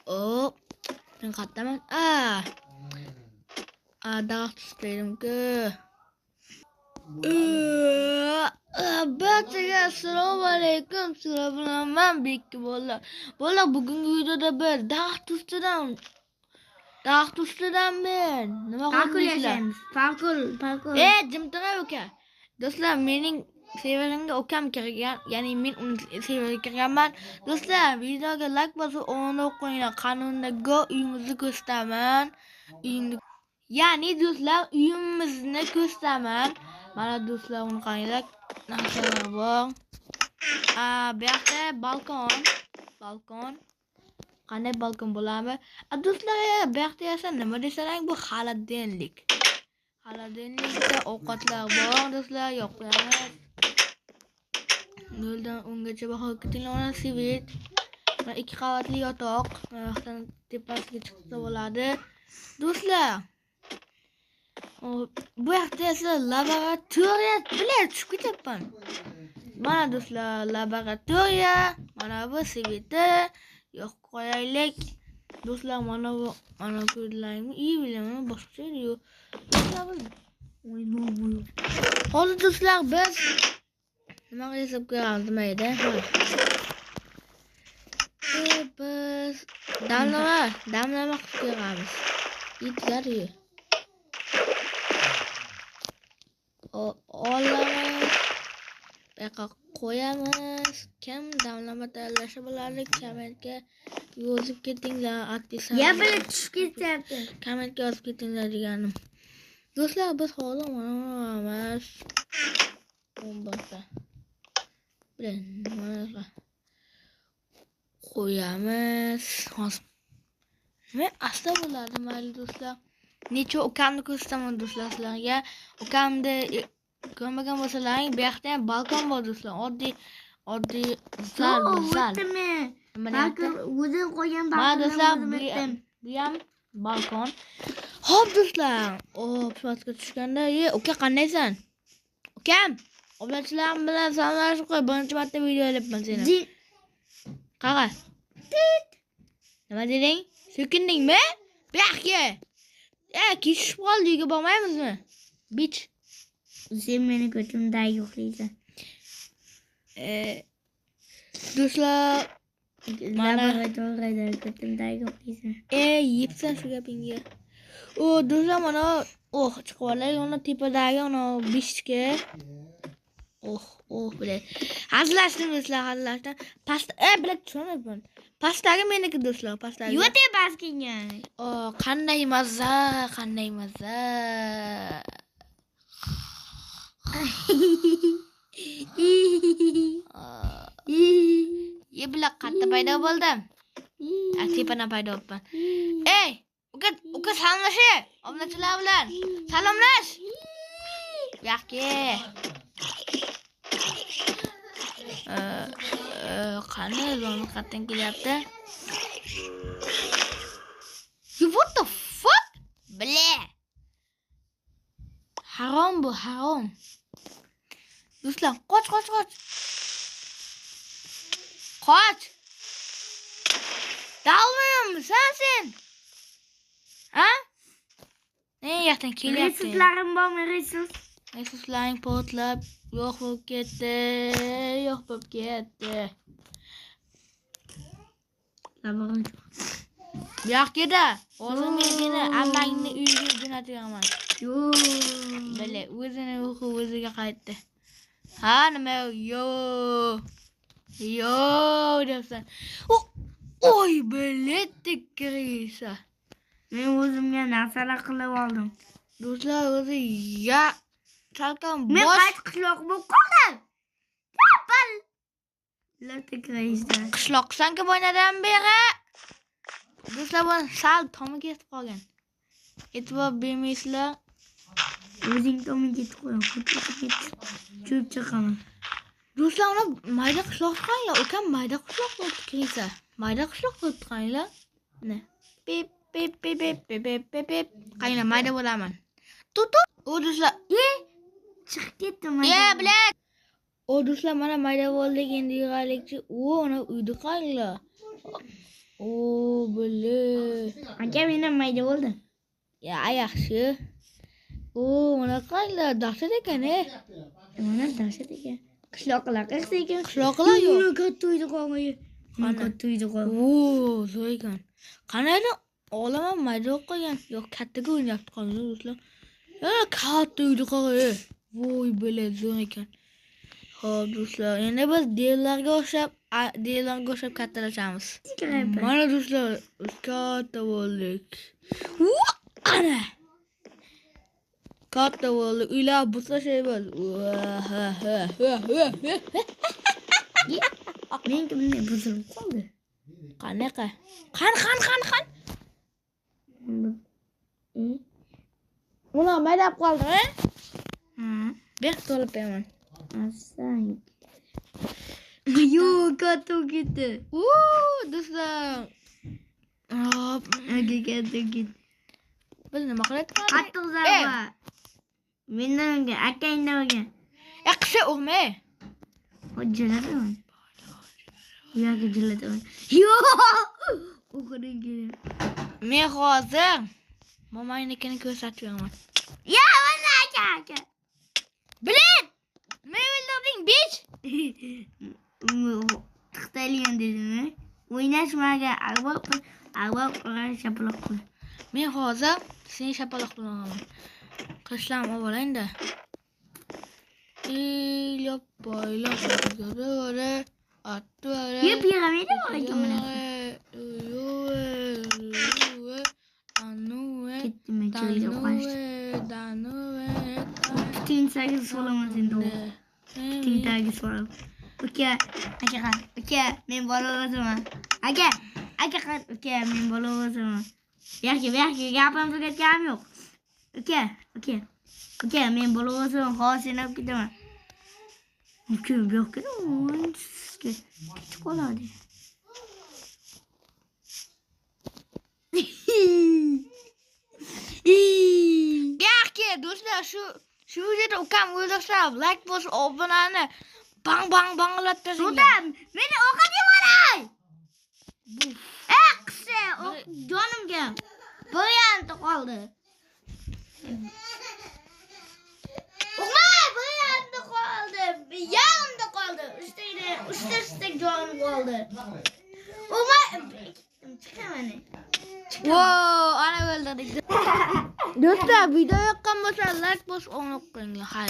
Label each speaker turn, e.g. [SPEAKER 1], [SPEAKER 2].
[SPEAKER 1] Hop. Ben katlamam. Dağıt istedim-ki. Barchaga assalomu alaykum. Sizlar bilan men Bekki bolalar. Bolalar, bugungi videoda bir daraxt ustidan men nima qilmoqchilar?
[SPEAKER 2] Parkur.
[SPEAKER 1] Jim turing uka. Do'stlar, mening serverimga ukam kirgan, ya'ni men uni serveriga kirganman. Do'stlar, videoga like bosib o'rnini qo'yinglar. Qanunda go uyimizni ko'rsataman. Ya'ni do'stlar, uyimizni ko'rsataman. Mana do'stlar, uni qaranglar. Narsalar bor. Bu yoqda balkon. Qanday balkon bo'ladimi? Do'stlar, bu yoqda esa nima desalang, bu xolodilnik. Xolodilnikda ovqatlar bor do'stlar, yo'qlaymiz. 0 dan 10 gacha baho ketinglar. Mana svet. Mana 2 qavatli yotoq. Mana yoqdan tepasiga chiqsa bo'ladi. Do'stlar, bu yoqda esa laboratoriya bilan tushib ketyapman. Mana do'stlar, laboratoriya. Mana bu sveti. Yo'q qo'yaylik. Do'stlar, mana bu ko'rdilaringmi? İyi bilaman, boshqa yo'q. Hozir do'stlar, biz nima qilsak ko'ramiz mayda. Biz damlama qilib ko'ramiz. Itlar-yu. Olamiz. Buyoqqa qo'yamiz. Kim damlama tayyorlashi biladi, kommentga yozib ketinglar.
[SPEAKER 2] Ya bile tushib ketyapti.
[SPEAKER 1] Kommentga yozib ketinglar deganim. Do'stlar, biz hozir mana olamiz. Bombasa. Mana qo'yamiz. Hozir men asta bo'ladi, mayli do'stlar. Necha ukamni ko'rsataman do'stlar sizlarga. Ukamni ko'rmagan bo'lsalaring, bu yoqda ham balkon bor do'stlar. Oddiy zal.
[SPEAKER 2] Balkon o'zim qo'ygan balkon.
[SPEAKER 1] Mana do'stlar, bu ham balkon. Xo'p do'stlar, pastga tushganda, uka qandaysan? Ukam, oblachilarim bilan salomlashib qo'y. Birinchi marta video olyapman seni. Qaqa. Nima deding? So'kindingmi? Bu yoqqa. Kishib qoldi, uyga bormaymizmi? Bich.
[SPEAKER 2] Sen meni ko'chimda yo'qlaysan.
[SPEAKER 1] Do'stlar, mana
[SPEAKER 2] laboratoriyada ko'chimda yo'qlaysan.
[SPEAKER 1] yepsan shu gapingga. Do'stlar, mana chiqib olay, uni tepadagi uni bichga. Bilay. Hazillashdim do'stlar, hazillashdim. Bilay tushunmayman. Pastdagi meniki do'stlar, pastdagi.
[SPEAKER 2] Yo'q, tepasiga.
[SPEAKER 1] Qanday mazza. Bilay qatta paydo bo'ldim. Tepadan paydo bo'ldim. Uka salomlash. Oblachilar bilan salomlash. Yo'q-ki. Qani zonni qatdan kelyapti? What the fuck? Bile. Harom bu, harom. Do'stlar, qoch. Qoch. Dalmayapsan sen? Ha? Ne yoqdan kelyapti?
[SPEAKER 2] Resurslarim bormi,
[SPEAKER 1] Resurslaring portlab yo'q bo'lib ketdi. Bu yoqda. Hozir men seni ammangni uyiga jo'nataman.
[SPEAKER 2] Yo'q.
[SPEAKER 1] Bile, o'zini o'ziga qaytdi. Ha, nima yo'q debsan. Oy, biletdi kirisa.
[SPEAKER 2] Men o'zimga narsalar qilib oldim.
[SPEAKER 1] Do'stlar, o'zi salkam bosh.
[SPEAKER 2] Men qayt qishloq bo'lib qoldim. Papal. Latiklayishda.
[SPEAKER 1] Qishloqsan-ku bo'ynadan beri. Do'stlar, bu sal tomi ketib qolgan. E'tibor bermaysizlar.
[SPEAKER 2] O'zing tomi ketib qo'ying. Cho'p chiqaman.
[SPEAKER 1] Do'stlar, uni mayda qishloq qilinglar. Ukam mayda qishloq bo'lib kirsa. Mayda qishloq bo'lib qilinglar. Ne? Pip. Qilinglar, mayda bo'laman. Tut. Do'stlar,
[SPEAKER 2] chiqib ketdim.
[SPEAKER 1] bilet. O do'stlar mana mayda bo'ldik endi yig'aylikchi. Uni uyda qolinglar. O bili.
[SPEAKER 2] Aka men ham mayda bo'ldim.
[SPEAKER 1] Ya yaxshi. Mana qolinglar dahshat ekan
[SPEAKER 2] Mana dahshat ekan. Qishloqlar qilsa ekan.
[SPEAKER 1] Qishloqlar yo'q.
[SPEAKER 2] Uni katta uyda qolgan. Mana katta uyda qolgan.
[SPEAKER 1] Zo'r ekan. Qanaydi olaman mayda bo'lib qolgan. Yo'q kattaga o'ynayapti qolgan do'stlar. Yana katta uyda qolgan. Voy bili zo'r ekan. Xo'p do'stlar, endi biz devlarga o'xshab kattalashamiz. Mana do'stlar, katta bo'ldik. Ana. Katta bo'ldik. Uylar buzlashaymiz.
[SPEAKER 2] Menga bunday buzilib qoldi.
[SPEAKER 1] Qanaqa? Qan. Uni maydab qoldimi? Ber to'lib beraman.
[SPEAKER 2] Asang. Yo, katta ketdi.
[SPEAKER 1] Do'stlar. Hop,
[SPEAKER 2] Aga katta ketdi.
[SPEAKER 1] biz nima qilyapmiz?
[SPEAKER 2] Qattiq zarba. Mendan akangdan olgan.
[SPEAKER 1] Qisha urma.
[SPEAKER 2] Hojjaladaman. Yo'q, jiladaman. Yo! O'qiring keling.
[SPEAKER 1] Men hozir momaynikini ko'rsatib beraman.
[SPEAKER 2] Ya, mana aka.
[SPEAKER 1] Bilet! Men o'ldirding, bitch.
[SPEAKER 2] Xitoyliman dedimi? O'ynashmagan, avval shapaloq qil.
[SPEAKER 1] Men hozir seni shapaloq qilaman. Qishlarni olayda. Poylab attore.
[SPEAKER 2] Yep, yig'amaydi aka mana. Ketdimi keldi qo'shdi. Tintaga solaman endi. Tintaga solam. Aka, men bola o'zaman. Aka, men bola o'zaman. Yaxshi, gapim tugatganim yo'q. Aka, men bola o'zaman, hozir seni olib ketaman. Aka, bu yoqqa ketib qoladi.
[SPEAKER 1] Yaxshi, do'stlar, shu videoda ukam o'ylasa, like bosib, obunani bang tashlab.
[SPEAKER 2] Sudam, meni o'qib yuboray. Qisi, jonimga. Bo'yanti qoldi. Bo'yanti qoldi. Yarimda qoldi. Uchta jonim qoldi. Chiqaman.
[SPEAKER 1] Ana o'ldirdik. Do'stlar, video yoqqan bo'lsa like bosib, obuna qilinglar.